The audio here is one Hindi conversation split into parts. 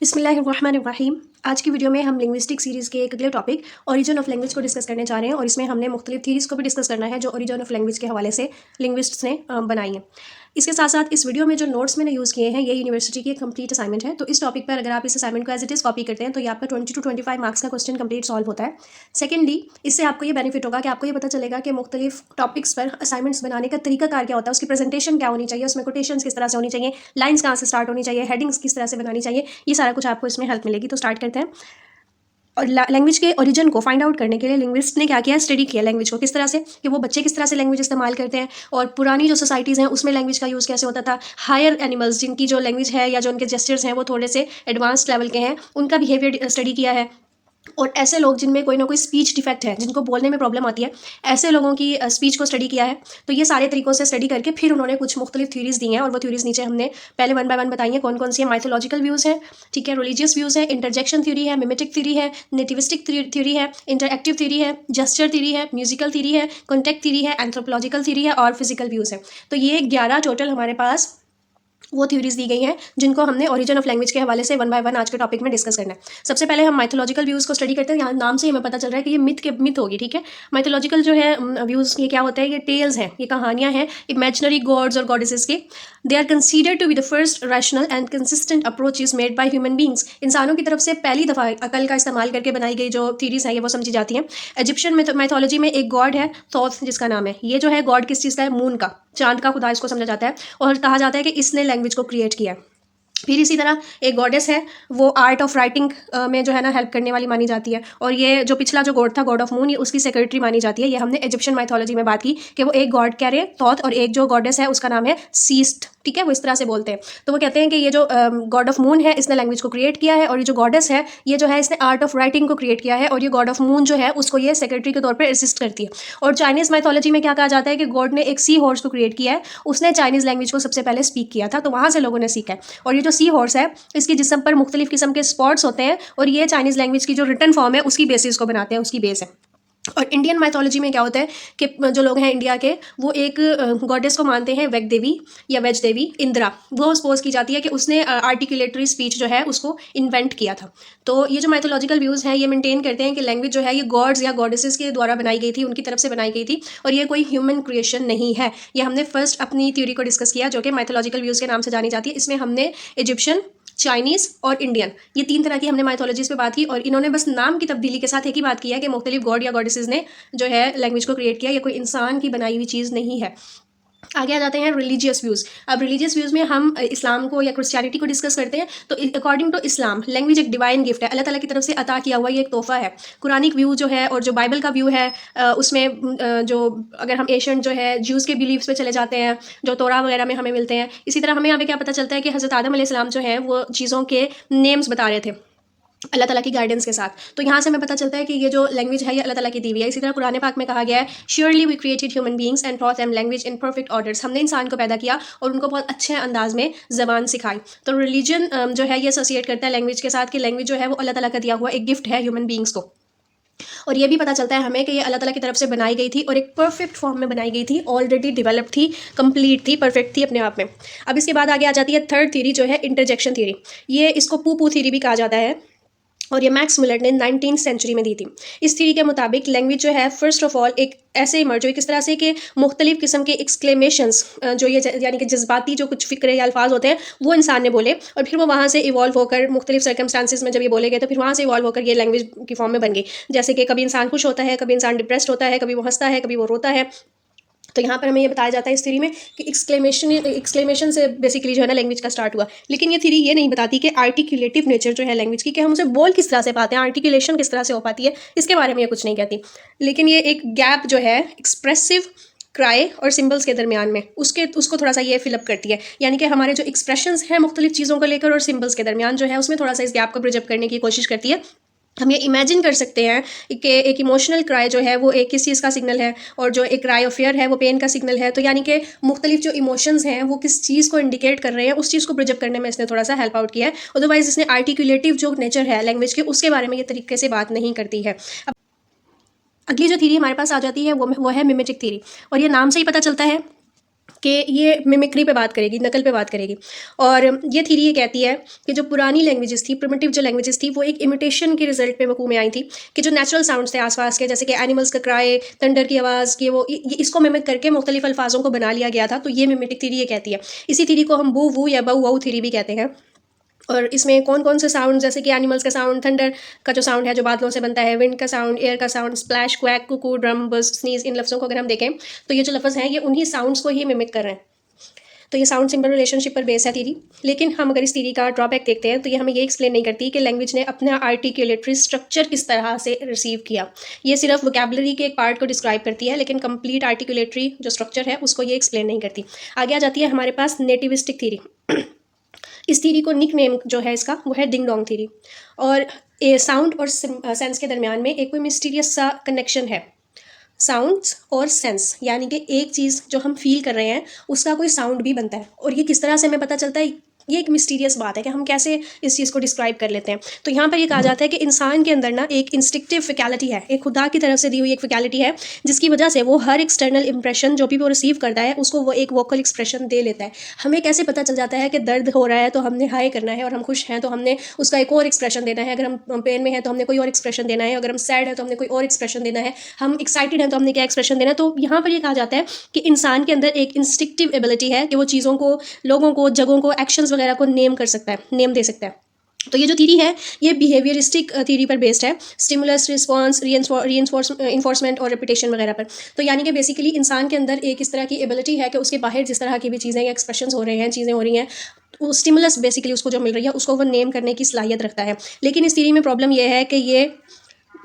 बिस्मिल्लाहिर्रहमानिर्रहीम। आज की वीडियो में हम लिंग्विस्टिक सीरीज़ के एक अगले टॉपिक ओरिजिन ऑफ लैंग्वेज को डिस्कस करने जा रहे हैं और इसमें हमने मुख्तलिफ थीरीज़ को भी डिस्कस करना है जो ओरिजिन ऑफ लैंग्वेज के हवाले से लिंग्विस्ट्स ने बनाई हैं। इसके साथ साथ इस वीडियो में जो नोट्स मैंने यूज़ किए हैं ये यूनिवर्सिटी की एक कंप्लीट असाइनमेंट है। तो इस टॉपिक पर अगर आप इस असाइनमेंट को एज इट इज़ कॉपी करते हैं तो ये आपका 20 to 25 मार्क्स का क्वेश्चन कंप्लीट सॉल्व होता है। सेकेंडली, इससे आपको ये बेनिफिट होगा कि आपको ये पता चलेगा कि मुख्तलिफ टॉपिक्स पर असाइनमेंट्स बनाने का तरीकाकार क्या होता है, उसकी प्रेजेंटेशन क्या होनी चाहिए, उसमें कोटेशंस किस तरह से होनी चाहिए, लाइन्स कहाँ से स्टार्ट होनी चाहिए, हेडिंग्स किस तरह से बनानी चाहिए, ये सारा कुछ आपको इसमें हेल्प मिलेगी। तो स्टार्ट करते हैं। और लैंग्वेज के ओरिजिन को फाइंड आउट करने के लिए लिंग्विस्ट ने क्या किया, स्टडी किया लैंग्वेज को किस तरह से, कि वो बच्चे किस तरह से लैंग्वेज इस्तेमाल करते हैं और पुरानी जो सोसाइटीज़ हैं उसमें लैंग्वेज का यूज़ कैसे होता था। हायर एनिमल्स जिनकी जो लैंग्वेज है या जो उनके जेस्चर्स हैं वो थोड़े से एडवांस्ड लेवल के हैं, उनका बिहेवियर स्टडी किया है। और ऐसे लोग जिनमें कोई ना कोई स्पीच डिफेक्ट है, जिनको बोलने में प्रॉब्लम आती है, ऐसे लोगों की स्पीच को स्टडी किया है। तो ये सारे तरीकों से स्टडी करके फिर उन्होंने कुछ मुख्तलिफ थ्योरीज दी हैं और वो थ्योरीज नीचे हमने पहले वन बाय वन बताई हैं कौन कौन सी है। माइथोलॉजिकल व्यूज़ है, ठीक है, रिलीजियस व्यूज़ है, इंटरजेक्शन थ्योरी है, मिमेटिक थ्योरी है, नेटिविस्टिक थ्योरी है, इंटरएक्टिव थ्योरी है, जेस्चर थ्योरी है, म्यूजिकल थ्योरी है, कॉन्टेक्ट थ्योरी है, एंथ्रोपोलॉजिकल थ्योरी है और फिजिकल व्यूज़ है। तो ये 11 टोटल हमारे पास वो थ्योरीज दी गई हैं जिनको हमने ओरिजिन ऑफ लैंग्वेज के हवाले से वन बाय वन आज के टॉपिक में डिस्कस करना है। सबसे पहले हम माइथोलॉजिकल व्यूज़ को स्टडी करते हैं। यहाँ नाम से हमें पता चल रहा है कि ये मिथ होगी, ठीक है। माइथोलॉजिकल जो है व्यूज़ ये क्या होता है, ये टेल्स हैं, ये कहानियाँ हैं इमेजिनरी गॉड्स और गॉडेसेस की। They are considered to be the first rational and consistent approaches made by human beings. इंसानों की तरफ से पहली दफ़ा अकल का इस्तेमाल करके बनाई गई जो थ्योरीज हैं ये वो समझी जाती हैं। इजिप्शियन माइथोलॉजी में एक गॉड है थॉथ जिसका नाम है। ये जो है गॉड किस चीज़ का है, मून का, चांद का खुदा इसको समझा जाता है और कहा जाता है कि इसने लैंग्वेज को क्रिएट किया है। फिर इसी तरह एक गॉडेस है, वो आर्ट ऑफ राइटिंग में जो है ना हेल्प करने वाली मानी जाती है। और ये जो पिछला जो गॉड था, गॉड ऑफ मून, ये उसकी सेक्रेटरी मानी जाती है। ये हमने इजिप्शियन माइथोलॉजी में बात की कि वो एक गॉड कह रहे थॉथ और एक जो गॉडेस है उसका नाम है सीस्ट, ठीक है, वो इस तरह से बोलते हैं। तो वो कहते हैं कि ये जो गॉड ऑफ मून है इसने लैंग्वेज को क्रिएट किया है और ये जो गॉडेस है ये जो है इसने आर्ट ऑफ राइटिंग को क्रिएट किया है और ये गॉड ऑफ मून जो है उसको ये सेक्रेटरी के तौर पर असिस्ट करती है। और चाइनीज़ माइथोलॉजी में क्या कहा जाता है कि गॉड ने एक सी हॉर्स को क्रिएट किया है, उसने चाइनीज़ लैंग्वेज को सबसे पहले स्पीक किया था, तो वहाँ से लोगों ने सीखा है। और ये जो सी हॉर्स है इसके जिस्म पर मुख्तलिफ किस्म के स्पॉट्स होते हैं और ये चाइनीज़ लैंग्वेज की जो रिटन फॉर्म है उसकी बेसिस को बनाते हैं, उसकी बेस है। और इंडियन माइथोलॉजी में क्या होता है कि जो लोग हैं इंडिया के वो एक गॉडेस को मानते हैं, वेग देवी या वेज देवी इंदिरा। वो सपोज की जाती है कि उसने आर्टिकुलेटरी स्पीच जो है उसको इन्वेंट किया था। तो ये जो माइथोलॉजिकल व्यूज़ हैं ये मेंटेन करते हैं कि लैंग्वेज जो है ये गॉड्स या गॉडेसेस के द्वारा बनाई गई थी, उनकी तरफ से बनाई गई थी और ये कोई ह्यूमन क्रिएशन नहीं है। ये हमने फर्स्ट अपनी थ्योरी को डिस्कस किया जो कि माइथोलॉजिकल व्यूज़ के नाम से जानी जाती है। इसमें हमने इजिप्शियन, चाइनीज़ और इंडियन, ये 3 तरह की हमने माइथोलॉजीज़ पे बात की और इन्होंने बस नाम की तब्दीली के साथ एक ही बात की है कि मुख्तलिफ गॉड या गॉडेसेस ने जो है लैंग्वेज को क्रिएट किया, ये कोई इंसान की बनाई हुई चीज़ नहीं है। आगे आ जाते हैं रिलीजियस व्यूज़। अब रिलीजियस व्यूज़ में हम इस्लाम को या क्रिश्चियनिटी को डिस्कस करते हैं। तो अकॉर्डिंग टू इस्लाम लैंग्वेज एक डिवाइन गिफ्ट है, अल्लाह ताला की तरफ से अता किया हुआ ये एक तोहफ़ा है। कुरानिक व्यू जो है और जो बाइबल का व्यू है उसमें जो अगर हम एशियन जो है ज्यूज़ के बिलीव्स पे चले जाते हैं जो तोरा वगैरह में हमें मिलते हैं। इसी तरह हमें यहाँ पे क्या पता चलता है कि हज़रत आदम अलैहिस्सलाम जो है वो चीज़ों के नेम्स बता रहे थे अल्लाह ताला की गाइडेंस के साथ। तो यहाँ से हमें पता चलता है कि ये जो लैंग्वेज है ये अल्लाह ताला की दी हुई है। इसी तरह कुरान पाक में कहा गया है, surely we created human beings and taught them language in perfect orders. हमने इंसान को पैदा किया और उनको बहुत अच्छे अंदाज में ज़बान सिखाई। तो रिलीजन जो है ये एसोसिएट करता है लैंग्वेज के साथ कि लैंग्वेज जो है वो अल्लाह ताला का दिया हुआ एक गिफ्ट है ह्यूमन बींग्स को। और ये भी पता चलता है हमें कि ये अल्लाह ताला की तरफ से बनाई गई थी और एक परफेक्ट फॉर्म में बनाई गई थी, ऑलरेडी डेवलप थी, कंप्लीट थी, परफेक्ट थी अपने आप में। अब इसके बाद आगे आ जाती है थर्ड थ्योरी जो है इंटरजेक्शन थ्योरी। ये इसको पू थ्योरी भी कहा जाता है और ये मैक्स मुलर ने 19th सेंचुरी में दी थी। इस थ्योरी के मुताबिक लैंग्वेज जो है फर्स्ट ऑफ ऑल एक ऐसे इमर्ज हुई किस तरह से कि मुख्तलिफ किस्म के एक्सक्लेमेशंस जो ये यानी कि जज्बाती जो कुछ फ़िक्रे या अल्फाज होते हैं वो इंसान ने बोले और फिर वो वहाँ से इवॉल्व होकर मुख्तलिफ सर्कमस्टांसिस में जब ये बोले गए तो फिर वहाँ से इवॉल्व होकर ये लैंग्वेज की फॉर्म में बन गई। जैसे कि कभी इंसान खुश होता है, कभी इंसान डिप्रेस्ड होता है, कभी वो हंसता है, कभी वो रोता है। तो यहाँ पर हमें ये बताया जाता है इस थ्योरी में कि एक्सक्लेमेशन से बेसिकली जो है ना लैंग्वेज का स्टार्ट हुआ। लेकिन ये थ्योरी ये नहीं बताती कि आर्टिकुलेटिव नेचर जो है लैंग्वेज की, कि हम उसे बोल किस तरह से पाते हैं, आर्टिकुलेशन किस तरह से हो पाती है, इसके बारे में ये कुछ नहीं कहती। लेकिन ये एक गैप जो है एक्सप्रेसिव क्राई और सिम्बल्स के दरमियान में उसको थोड़ा सा ये फिलअप करती है। यानी कि हमारे जो एक्सप्रेशंस हैं मुख्तलिफ चीज़ों को लेकर और सिम्बल्स के दरमियान जो है उसमें थोड़ा सा इस गैप को ब्रिज अप करने की कोशिश करती है। हम ये इमेजिन कर सकते हैं कि एक इमोशनल क्राई जो है वो एक किस चीज़ का सिग्नल है और जो एक क्राई ऑफ फेयर है वो पेन का सिग्नल है। तो यानी कि मुख्तलिफ जो इमोशंस हैं वो किस चीज़ को इंडिकेट कर रहे हैं, उस चीज़ को ब्रिज अप करने में इसने थोड़ा सा हेल्प आउट किया है। अदरवाइज इसने आर्टिकुलेटिव जो नेचर है लैंग्वेज के उसके बारे में ये तरीके से बात नहीं करती है। अब अगली जो थ्योरी हमारे पास आ जाती है वो है मिमेटिक थ्योरी। और ये नाम से ही पता चलता है कि ये मिमिक्री पे बात करेगी, नकल पे बात करेगी। और ये थीरी ये कहती है कि जो पुरानी लैंग्वेजेस थी, प्रिमिटिव जो लैंग्वेजेस थी, वो एक इमिटेशन के रिजल्ट पे वकूँ में आई थी, कि जो नेचुरल साउंड्स थे आसपास के, जैसे कि एनिमल्स का क्राई, थंडर की आवाज़, कि वो इसको मिमिक करके मुख्तलिफ अल्फाजों को बना लिया गया था। तो ये मिमेटिक थीरी ये कहती है। इसी थीरी को हम बू वू या बऊ वाऊ थीरी भी कहते हैं। और इसमें कौन कौन से साउंड, जैसे कि एनिमल्स का साउंड, थंडर का जो साउंड है जो बादलों से बनता है, विंड का साउंड, एयर का sound, splash, quack, cuckoo, drum, buzz, sneeze, इन लफ्ज़ों को अगर हम देखें तो ये जो लफ्ज़ हैं ये उन्हीं साउंड्स को ही मिमिक कर रहे हैं। तो ये साउंड सिंबल रिलेशनशिप पर बेस है थीरी। लेकिन हम अगर इस थीरी का ड्रॉबैक देखते हैं तो ये हमें ये एक्सप्लेन नहीं करती कि लैंग्वेज ने अपना आर्टिकुलेटरी स्ट्रक्चर किस तरह से रिसीव किया। ये सिर्फ वोकैबुलरी के एक पार्ट को डिस्क्राइब करती है, लेकिन कंप्लीट आर्टिकुलेटरी जो स्ट्रक्चर है उसको ये एक्सप्लेन नहीं करती। आगे आ जाती है हमारे पास नेटिविस्टिक थीरी। इस थीरी को निक नेम जो है इसका वो है डिंग डोंग थीरी। और साउंड और सेंस के दरमियान में एक कोई मिस्टीरियस सा कनेक्शन है। साउंड्स और सेंस, यानी कि एक चीज़ जो हम फील कर रहे हैं उसका कोई साउंड भी बनता है। और ये किस तरह से हमें पता चलता है, ये एक मिस्टीरियस बात है कि हम कैसे इस चीज़ को डिस्क्राइब कर लेते हैं। तो यहाँ पर ये कहा जाता है कि इंसान के अंदर ना एक इंस्टिक्टिव फैकल्टी है, एक खुदा की तरफ से दी हुई एक फैकल्टी है, जिसकी वजह से वो हर एक्सटर्नल इंप्रेशन जो भी वो रिसीव करता है उसको वो एक वोकल एक्सप्रेशन दे लेता है। हमें कैसे पता चल जाता है कि दर्द हो रहा है तो हमने हाई करना है, और हम खुश हैं तो हमने उसका एक और एक्सप्रेशन देना है, अगर हम पेन में हैं तो हमने कोई और एक्सप्रेशन देना है, अगर हम सैड है तो हमने कोई और एक्सप्रेशन देना है, हम एक्साइटेड हैं तो हमने क्या एक्सप्रेशन देना है। तो यहाँ पर ये कहा जाता है कि इंसान के अंदर एक इंस्टिक्टिव एबिलिटी है कि वो चीज़ों को, लोगों को, जगहों को, एक्शंस वगैरह को नेम कर सकता है, नेम दे सकता है। तो ये जो थीरी है ये बिहेवियरिस्टिक थीरी पर बेस्ड है, स्टिमुलस, रिस्पॉन्स, इन्फोर्समेंट और रिपीटेशन वगैरह पर। तो यानी कि बेसिकली इंसान के अंदर एक इस तरह की एबिलिटी है कि उसके बाहर जिस तरह की भी चीज़ें या एक्सप्रेशंस हो रहे हैं, चीज़ें हो रही हैं, वो स्टिमुलस बेसिकली उसको जो मिल रही है उसको वो नेम करने की सलाहियत रखता है। लेकिन इस थीरी में प्रॉब्लम यह है कि ये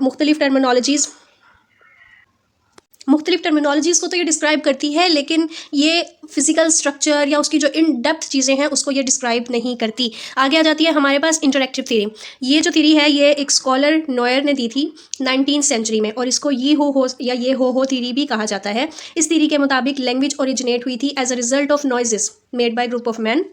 मुख्तलिफ टर्मिनोलॉजीज़ को तो ये डिस्क्राइब करती है, लेकिन ये फिजिकल स्ट्रक्चर या उसकी जो इन डेप्थ चीज़ें हैं उसको ये डिस्क्राइब नहीं करती। आगे आ जाती है हमारे पास इंटरैक्टिव थ्योरी। ये जो थ्योरी है ये एक स्कॉलर नोयर ने दी थी 19th सेंचुरी में, और इसको ये हो थ्योरी भी कहा जाता है। इस थ्योरी के मुताबिक लैंग्वेज ओरिजिनेट हुई थी as a result of noises made by group of man.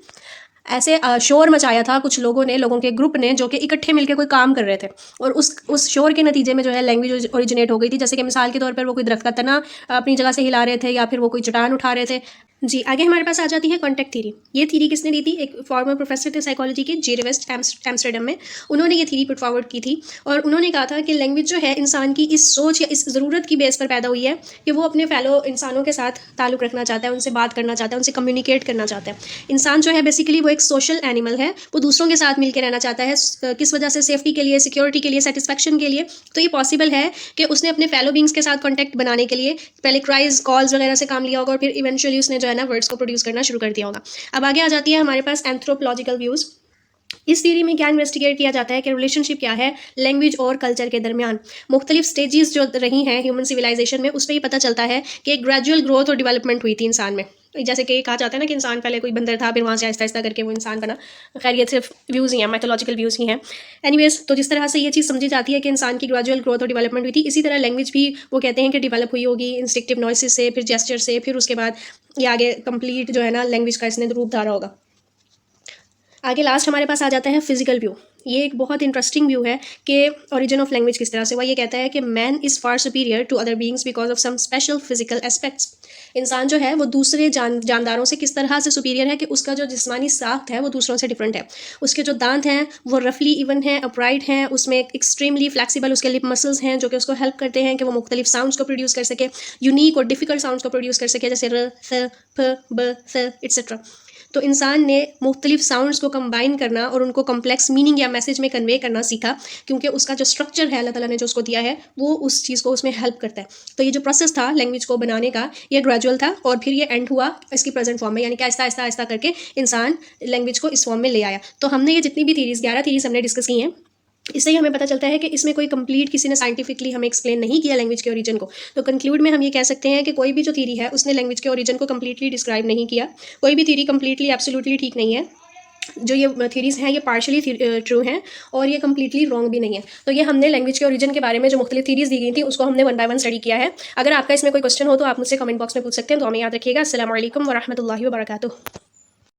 ऐसे शोर मचाया था कुछ लोगों ने, लोगों के ग्रुप ने, जो कि इकट्ठे मिलकर कोई काम कर रहे थे, और उस शोर के नतीजे में जो है लैंग्वेज ओरिजिनेट हो गई थी। जैसे कि मिसाल के तौर पर वो कोई दरख्त का तना अपनी जगह से हिला रहे थे, या फिर वो कोई चट्टान उठा रहे थे। जी, आगे हमारे पास आ जाती है कॉन्टेक्ट थ्योरी। ये थ्योरी किसने दी थी? एक फॉर्मर प्रोफेसर थे साइकोलॉजी के, जे वेस्ट, एम्स्टर्डम में। उन्होंने ये थ्योरी पुट फॉरवर्ड की थी, और उन्होंने कहा था कि लैंग्वेज जो है इंसान की इस सोच या इस ज़रूरत की बेस पर पैदा हुई है कि वो अपने फैलो इंसानों के साथ ताल्लुक़ रखना चाहता है, उनसे बात करना चाहता है, उनसे कम्युनिकेट करना चाहता है। इंसान जो है बेसिकली वो एक सोशल एनिमल है, वो दूसरों के साथ मिलकर रहना चाहता है। किस वजह से? सेफ्टी के लिए, सिक्योरिटी के लिए, सेटिस्फैक्शन के लिए। तो ये पॉसिबल है कि उसने अपने फैलो बींग्स के साथ कॉन्टैक्ट बनाने के लिए पहले क्राइज, कॉल्स वगैरह से काम लिया होगा, और फिर इवेंचुअली उसने जो है ना वर्ड्स को प्रोड्यूस करना शुरू कर दिया होगा। अब आगे आ जाती है हमारे पास एंथ्रोपोलॉजिकल व्यूज़। इस थ्योरी में क्या इन्वेस्टिगेट किया जाता है कि रिलेशनशिप क्या है लैंग्वेज और कल्चर के दरमियान। मुख्तलिफ स्टेजेस जो रही हैं ह्यूमन सिविलाइजेशन में, उस पर ही पता चलता है कि एक ग्रेजुअल ग्रोथ और डेवलपमेंट हुई थी इंसान में। जैसे कि कहा जाता है ना कि इंसान पहले कोई बंदर था, फिर वहाँ से आहिस्ता आहिस्ता करके वो इंसान बना। खैर ये सिर्फ व्यूज़ ही हैं, मैथोलॉजिकल व्यूज़ ही हैं। एनीवेज, तो जिस तरह से ये चीज़ समझी जाती है कि इंसान की ग्रेजुअल ग्रोथ और डेवलपमेंट हुई थी, इसी तरह लैंग्वेज भी वो कहते हैं कि डेवलप हुई होगी इंस्टिक्टिव नॉइसेस से, फिर जेस्चर से, फिर उसके बाद ये आगे कंप्लीट जो है ना लैंग्वेज का इसने रूप धारा होगा। आगे लास्ट हमारे पास आ जाता है फिजिकल व्यू। ये एक बहुत इंटरेस्टिंग व्यू है कि ओरिजिन ऑफ लैंग्वेज किस तरह से हुआ। ये कहता है कि man is far superior to other beings because of some special physical aspects. इंसान जो है वो दूसरे जानदारों से किस तरह से सुपीरियर है कि उसका जो जिस्मानी साख्त है वो दूसरों से डिफरेंट है। उसके जो दांत हैं वो रफली इवन हैं, अपराइट हैं, उसमें एक्सट्रीमली फ्लैक्सीबल उसके लिप मसल्स हैं जो कि उसको हेल्प करते हैं कि वो मुख्तलिफ साउंड्स को प्रोड्यूस कर सके, यूनिक और डिफिकल्ट साउंड्स को प्रोड्यूस कर सके, जैसे र, थ, फ, ब, थ एट्सेट्रा। तो इंसान ने मुख्तलिफ साउंड्स को कंबाइन करना और उनको कम्प्लेक्स मीनिंग या मैसेज में कन्वे करना सीखा, क्योंकि उसका जो स्ट्रक्चर है अल्लाह ताला ने जो उसको दिया है वो उस चीज़ को उसमें हेल्प करता है। तो ये जो प्रोसेस था लैंग्वेज को बनाने का, ये ग्रेजुअल था, और फिर ये एंड हुआ इसकी प्रेजेंट फॉर्म में, यानी कि आहिस्ता आहिस्ता आहिस्ता करके इंसान लैंग्वेज को इस फॉर्म में ले आया। तो हमने ये जितनी भी थीरीज़ 11 थीरीज़ हमने डिस्कस की हैं, इससे ही हमें पता चलता है कि इसमें कोई कंप्लीट किसी ने साइंटिफिकली हमें एक्सप्लेन नहीं किया लैंग्वेज के ओरिजिन को। तो कंक्लूड में हम ये कह सकते हैं कि कोई भी जो थीरी है उसने लैंग्वेज के ओरिजिन को कंप्लीटली डिस्क्राइब नहीं किया। कोई भी थीरी कंप्लीटली एब्सोल्युटली ठीक नहीं है। जो ये थीरीज़ हैं ये पार्शली ट्रू हैं, और ये कम्प्लीटली रॉन्ग भी नहीं है। तो ये हमने लैंग्वेज के ओरिजिन के बारे में जो मुख्तलिफ थीरीज़ दी गई थी उसको हमने 1 by 1 स्टडी किया है। अगर आपका इसमें कोई क्वेश्चन हो तो आप मुझसे कमेंट बॉक्स में पूछ सकते हैं। तो हमें याद रखिएगा। अस्सलाम वालेकुम व रहमतुल्लाहि व बरकातुहू।